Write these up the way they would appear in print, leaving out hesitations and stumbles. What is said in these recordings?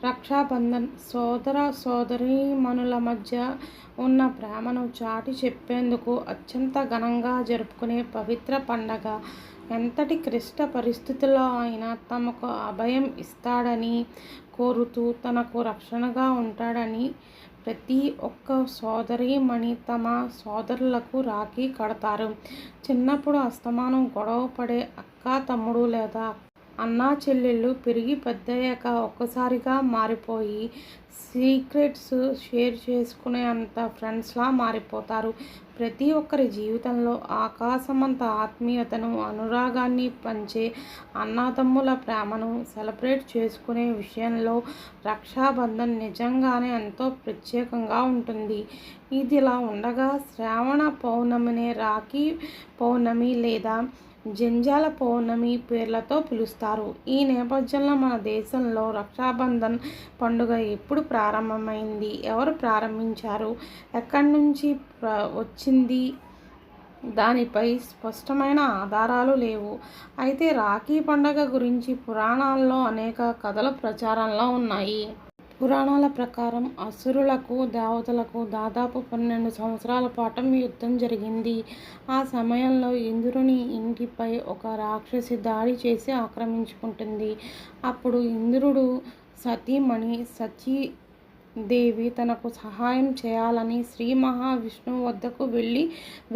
రక్షాబంధన్ సోదర సోదరీమణుల మధ్య ఉన్న ప్రేమను చాటి చెప్పేందుకు అత్యంత ఘనంగా జరుపుకునే పవిత్ర పండగ. ఎంతటి క్లిష్ట పరిస్థితుల్లో అయినా తమకు అభయం ఇస్తాడని కోరుతూ తనకు రక్షణగా ఉంటాడని ప్రతి ఒక్క సోదరీమణి తమ సోదరులకు రాఖీ కడతారు. చిన్నప్పుడు అస్తమానం గొడవ పడే అక్క తమ్ముడు లేదా అన్నా చెల్లెళ్ళు పెరిగి పెద్దయ్యాక ఒక్కసారిగా మారిపోయి సీక్రెట్స్ షేర్ చేసుకునే అంత ఫ్రెండ్స్లా మారిపోతారు. ప్రతి ఒక్కరి జీవితంలో ఆకాశమంత ఆత్మీయతను, అనురాగాన్ని పంచే అన్నదమ్ముల ప్రేమను సెలబ్రేట్ చేసుకునే విషయంలో రక్షాబంధన్ నిజంగానే ఎంతో ప్రత్యేకంగా ఉంటుంది. ఇదిలా ఉండగా శ్రావణ పౌర్ణమినే రాఖీ పౌర్ణమి లేదా జంజాల పౌర్ణమి పేర్లతో పిలుస్తారు. ఈ నేపథ్యంలో మన దేశంలో రక్షాబంధన్ పండుగ ఎప్పుడు ప్రారంభమైంది, ఎవరు ప్రారంభించారు, ఎక్కడి నుంచి వచ్చింది దానిపై స్పష్టమైన ఆధారాలు లేవు. అయితే రాఖీ పండుగ గురించి పురాణాల్లో అనేక కథలు ప్రచారంలో ఉన్నాయి. పురాణాల ప్రకారం అసురులకు, దేవతలకు దాదాపు 12 సంవత్సరాల పాటు యుద్ధం జరిగింది. ఆ సమయంలో ఇంద్రుని ఇంటిపై ఒక రాక్షసి దాడి చేసి ఆక్రమించుకుంటుంది. అప్పుడు ఇంద్రుడు సతీమణి సతీదేవి తనకు సహాయం చేయాలని శ్రీ మహావిష్ణువు వద్దకు వెళ్ళి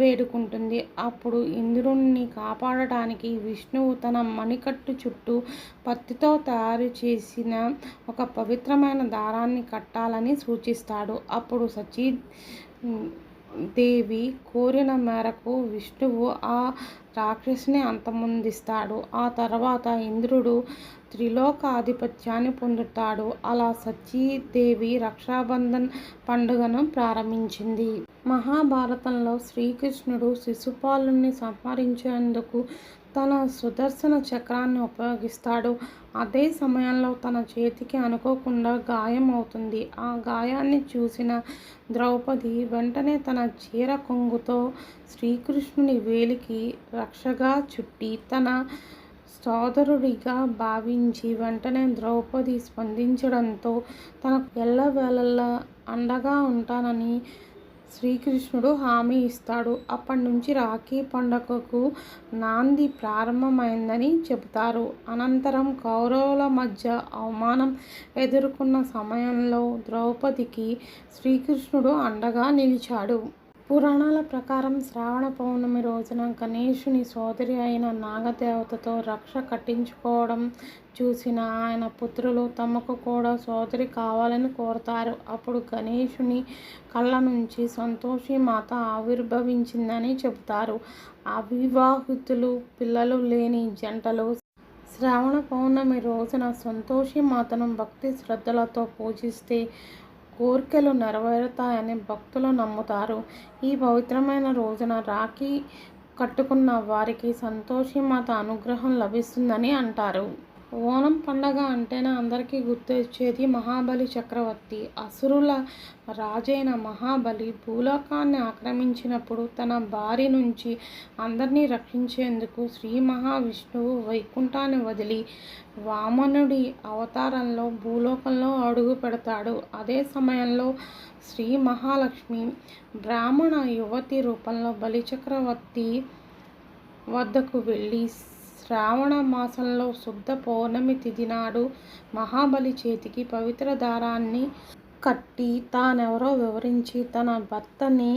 వేడుకుంటుంది. అప్పుడు ఇంద్రుణ్ణి కాపాడటానికి విష్ణువు తన మణికట్టు చుట్టూ పత్తితో తయారు చేసిన ఒక పవిత్రమైన దారాన్ని కట్టాలని సూచిస్తాడు. అప్పుడు సతీదేవి కోరిన మేరకు విష్ణువు ఆ రాక్షసిని అంతమొందిస్తాడు. ఆ తర్వాత ఇంద్రుడు త్రిలోకాధిపత్యాన్ని పొందుతాడు. అలా సతీదేవి రక్షాబంధన్ పండుగను ప్రారంభించింది. మహాభారతంలో శ్రీకృష్ణుడు శిశుపాలుని సంహరించేందుకు తన సుదర్శన చక్రాన్ని ఉపయోగిస్తాడు. అదే సమయంలో తన చేతికి అనుకోకుండా గాయం అవుతుంది. ఆ గాయాన్ని చూసిన ద్రౌపది వెంటనే తన చీర కొంగుతో శ్రీకృష్ణుని వేలికి రక్షగా చుట్టి తన సోదరుడిగా భావించి వెంటనే ద్రౌపది స్పందించడంతో తనకు ఎల్లవేళలా అండగా ఉంటానని శ్రీకృష్ణుడు హామీ ఇస్తాడు. అప్పటి నుంచి రాఖీ పండుగకు నాంది ప్రారంభమైందని చెబుతారు. అనంతరం కౌరవుల మధ్య అవమానం ఎదుర్కొన్న సమయంలో ద్రౌపదికి శ్రీకృష్ణుడు అండగా నిలిచాడు. పురాణాల ప్రకారం శ్రావణ పౌర్ణమి రోజున గణేశుని సోదరి అయిన నాగదేవతతో రక్ష కట్టించుకోవడం చూసిన ఆయన పుత్రులు తమకు కూడా సోదరి కావాలని కోరతారు. అప్పుడు గణేశుని కళ్ళ నుంచి సంతోషి మాత ఆవిర్భవించిందని చెబుతారు. అవివాహితులు, పిల్లలు లేని జంటలు శ్రావణ పౌర్ణమి రోజున సంతోషి మాతను భక్తి శ్రద్ధలతో పూజిస్తే కోర్కెలు నెరవేరుతాయని భక్తులు నమ్ముతారు. ఈ పవిత్రమైన రోజున రాఖీ కట్టుకున్న వారికి సంతోషిమాత అనుగ్రహం లభిస్తుందని అంటారు. ఓణం పండగ అంటేనే అందరికీ గుర్తొచ్చేది మహాబలి చక్రవర్తి. అసురుల రాజైన మహాబలి భూలోకాన్ని ఆక్రమించినప్పుడు తన బారి నుంచి అందరినీ రక్షించేందుకు శ్రీ మహావిష్ణువు వైకుంఠాన్ని వదిలి వామనుడి అవతారంలో భూలోకంలో అడుగు పెడతాడు. అదే సమయంలో శ్రీ మహాలక్ష్మి బ్రాహ్మణ యువతి రూపంలో బలిచక్రవర్తి వద్దకు వెళ్ళి శ్రావణ మాసంలో శుద్ధ పౌర్ణమి తిథి నాడు మహాబలి చేతికి పవిత్ర దారాన్ని కట్టి తానెవరో వివరించి తన భర్తని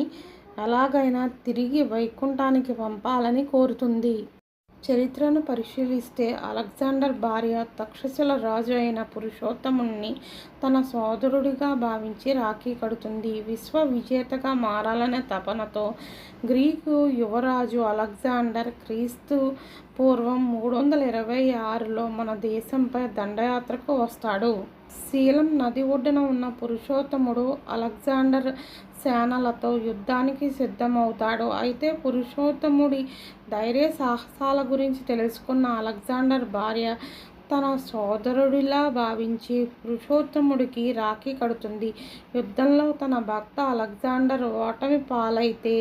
ఎలాగైనా తిరిగి వైకుంఠానికి పంపాలని కోరుతుంది. చరిత్రను పరిశీలిస్తే అలెగ్జాండర్ భార్య తక్షశిల రాజు అయిన పురుషోత్తముణ్ణి తన సోదరుడిగా భావించి రాఖీ కడుతుంది. విశ్వ విజేతగా మారాలనే తపనతో గ్రీకు యువరాజు అలెగ్జాండర్ క్రీస్తు పూర్వం 326లో మన దేశంపై దండయాత్రకు వస్తాడు. శీలం నది ఒడ్డున ఉన్న పురుషోత్తముడు అలెగ్జాండర్ సేనలతో యుద్ధానికి సిద్ధమవుతాడు. అయితే పురుషోత్తముడి ధైర్య సాహసాల గురించి తెలుసుకున్న అలెగ్జాండర్ భార్య తన సోదరుడిలా భావించి పురుషోత్తముడికి రాఖీ కడుతుంది. యుద్ధంలో తన భర్త అలెగ్జాండర్ ఓటమి పాలైతే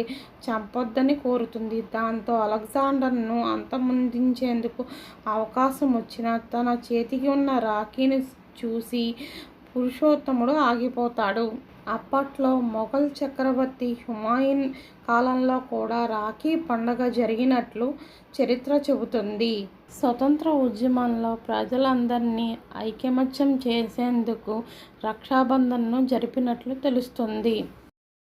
చంపొద్దని కోరుతుంది. దాంతో అలెగ్జాండర్ను అంతమొందించేందుకు అవకాశం వచ్చినా తన చేతికి ఉన్న రాఖీని చూసి పురుషోత్తముడు ఆగిపోతాడు. అప్పట్లో మొఘల్ చక్రవర్తి హుమాయూన్ కాలంలో కూడా రాఖీ పండుగ జరిగినట్లు చరిత్ర చెబుతుంది. స్వతంత్ర ఉద్యమంలో ప్రజలందరినీ ఐకమత్యం చేసేందుకు రక్షాబంధన్ను జరిపినట్లు తెలుస్తుంది.